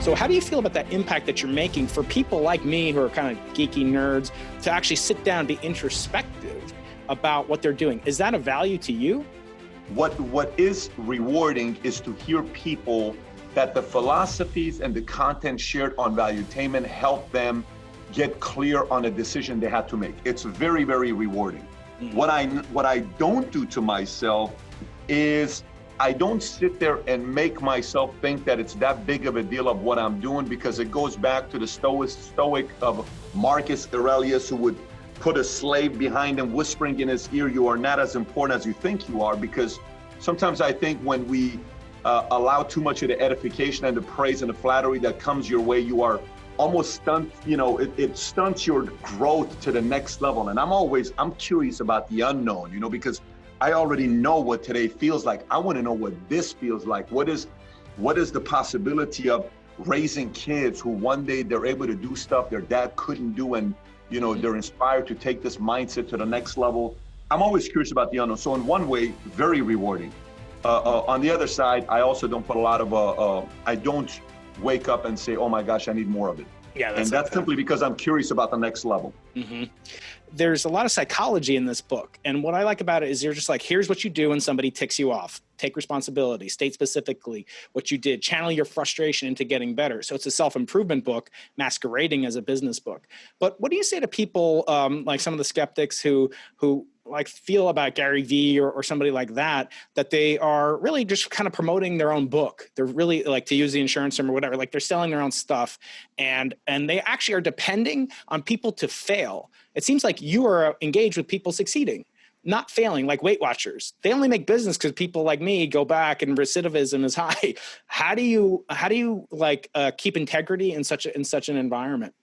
So how do you feel about that impact that you're making for people like me who are kind of geeky nerds to actually sit down and be introspective about what they're doing? Is that a value to you? What is rewarding is to hear people that the philosophies and the content shared on Valuetainment help them get clear on a decision they had to make. It's very, very rewarding. What I don't do to myself is I don't sit there and make myself think that it's that big of a deal of what I'm doing, because it goes back to the stoic of Marcus Aurelius, who would put a slave behind him whispering in his ear, you are not as important as you think you are. Because sometimes I think when we allow too much of the edification and the praise and the flattery that comes your way, you are almost stunt, it stunts your growth to the next level. And I'm curious about the unknown, because I already know what today feels like. I want to know what this feels like. What is the possibility of raising kids who one day they're able to do stuff their dad couldn't do, and they're inspired to take this mindset to the next level. I'm always curious about the unknown. So in one way, very rewarding. On the other side, I also don't put a lot of, I don't wake up and say, oh my gosh, I need more of it. Yeah, that's simply because I'm curious about the next level. Mm-hmm. There's a lot of psychology in this book. And what I like about it is you're just like, here's what you do when somebody ticks you off. Take responsibility, state specifically what you did, channel your frustration into getting better. So it's a self-improvement book masquerading as a business book. But what do you say to people like some of the skeptics who like feel about Gary Vee or somebody like that they are really just kind of promoting their own book? They're really, like, to use the insurance term or whatever, like they're selling their own stuff, and they actually are depending on people to fail. It seems like you are engaged with people succeeding, not failing, like Weight Watchers. They only make business because people like me go back and recidivism is high. How do you keep integrity in such an environment?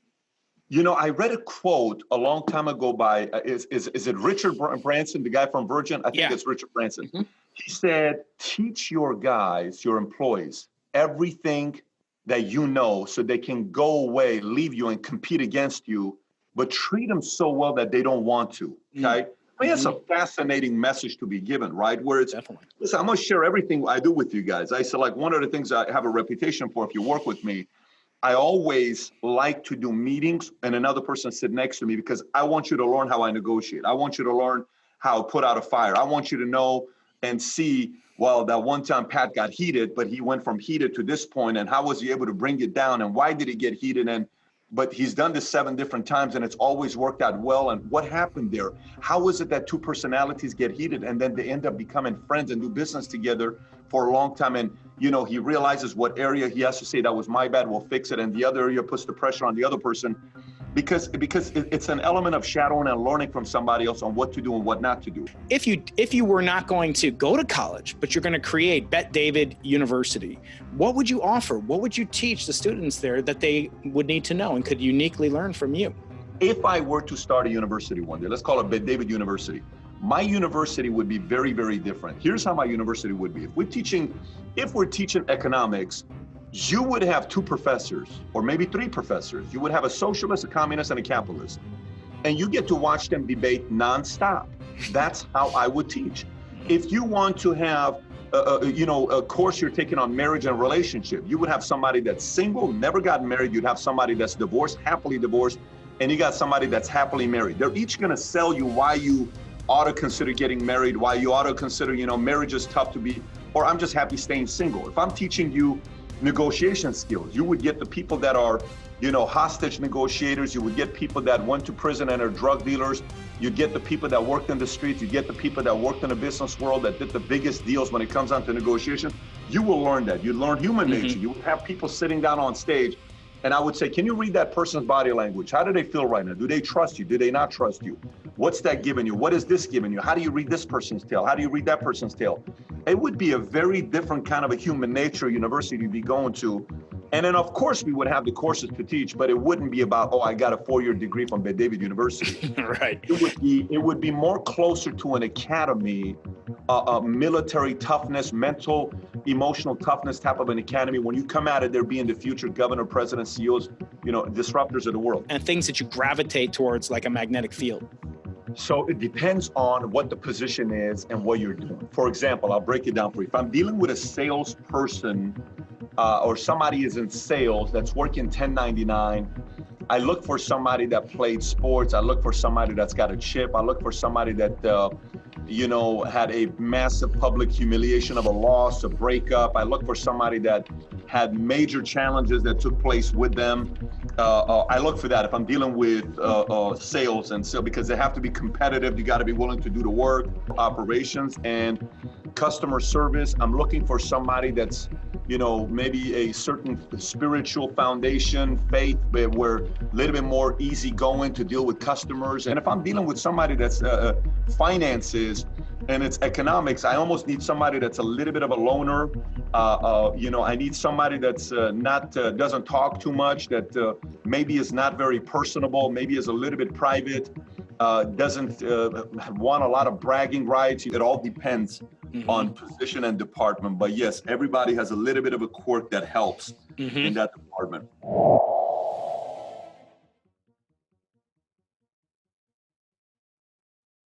I read a quote a long time ago by, is it Richard Branson, the guy from Virgin? I think it's Richard Branson. Mm-hmm. He said, teach your guys, your employees, everything that you know so they can go away, leave you, and compete against you, but treat them so well that they don't want to, okay? I mean, it's a fascinating message to be given, right? Where it's, listen, I'm gonna share everything I do with you guys. I said, like, one of the things I have a reputation for, if you work with me, I always like to do meetings and another person sit next to me, because I want you to learn how I negotiate. I want you to learn how to put out a fire. I want you to know and see, well, that one time Pat got heated, but he went from heated to this point, and how was he able to bring it down, and why did he get heated? But he's done this 7 different times and it's always worked out well. And what happened there? How is it that two personalities get heated and then they end up becoming friends and do business together for a long time? And, he realizes what area he has to say, that was my bad, we'll fix it. And the other area puts the pressure on the other person, because it's an element of shadowing and learning from somebody else on what to do and what not to do. If you were not going to go to college, but you're going to create Bet David University, what would you offer? What would you teach the students there that they would need to know and could uniquely learn from you? If I were to start a university one day, let's call it Bet David University, my university would be very, very different. Here's how my university would be. If we're teaching economics, you would have 2 professors, or maybe 3 professors. You would have a socialist, a communist, and a capitalist. And you get to watch them debate nonstop. That's how I would teach. If you want to have a course you're taking on marriage and relationship, you would have somebody that's single, never gotten married. You'd have somebody that's divorced, happily divorced, and you got somebody that's happily married. They're each gonna sell you why you ought to consider getting married, why you ought to consider, marriage is tough to be, or I'm just happy staying single. If I'm teaching you negotiation skills, you would get the people that are, hostage negotiators. You would get people that went to prison and are drug dealers. You'd get the people that worked in the streets. You get the people that worked in the business world that did the biggest deals when it comes down to negotiation. You will learn that. You learn human nature. You would have people sitting down on stage, and I would say, can you read that person's body language? How do they feel right now? Do they trust you? Do they not trust you? What's that giving you? What is this giving you? How do you read this person's tale? How do you read that person's tale? It would be a very different kind of a human nature university to be going to. And then, of course, we would have the courses to teach, but it wouldn't be about, oh, I got a 4-year degree from Bet David University. Right. It would be more closer to an academy, a military toughness, mental, emotional toughness type of an academy. When you come out of there being the future governor, president, CEOs, disruptors of the world. And things that you gravitate towards like a magnetic field. So it depends on what the position is and what you're doing. For example, I'll break it down for you. If I'm dealing with a salesperson or somebody is in sales that's working 1099. I look for somebody that played sports. I look for somebody that's got a chip. I look for somebody that, had a massive public humiliation of a loss, a breakup. I look for somebody that had major challenges that took place with them. I look for that if I'm dealing with sales and sales, because they have to be competitive. You got to be willing to do the work. Operations and customer service, I'm looking for somebody that's, maybe a certain spiritual foundation, faith, but we're a little bit more easygoing to deal with customers. And if I'm dealing with somebody that's finances and it's economics, I almost need somebody that's a little bit of a loner. I need somebody that's doesn't talk too much, that maybe is not very personable, maybe is a little bit private, doesn't want a lot of bragging rights. It all depends on position and department. But yes, everybody has a little bit of a quirk that helps in that department.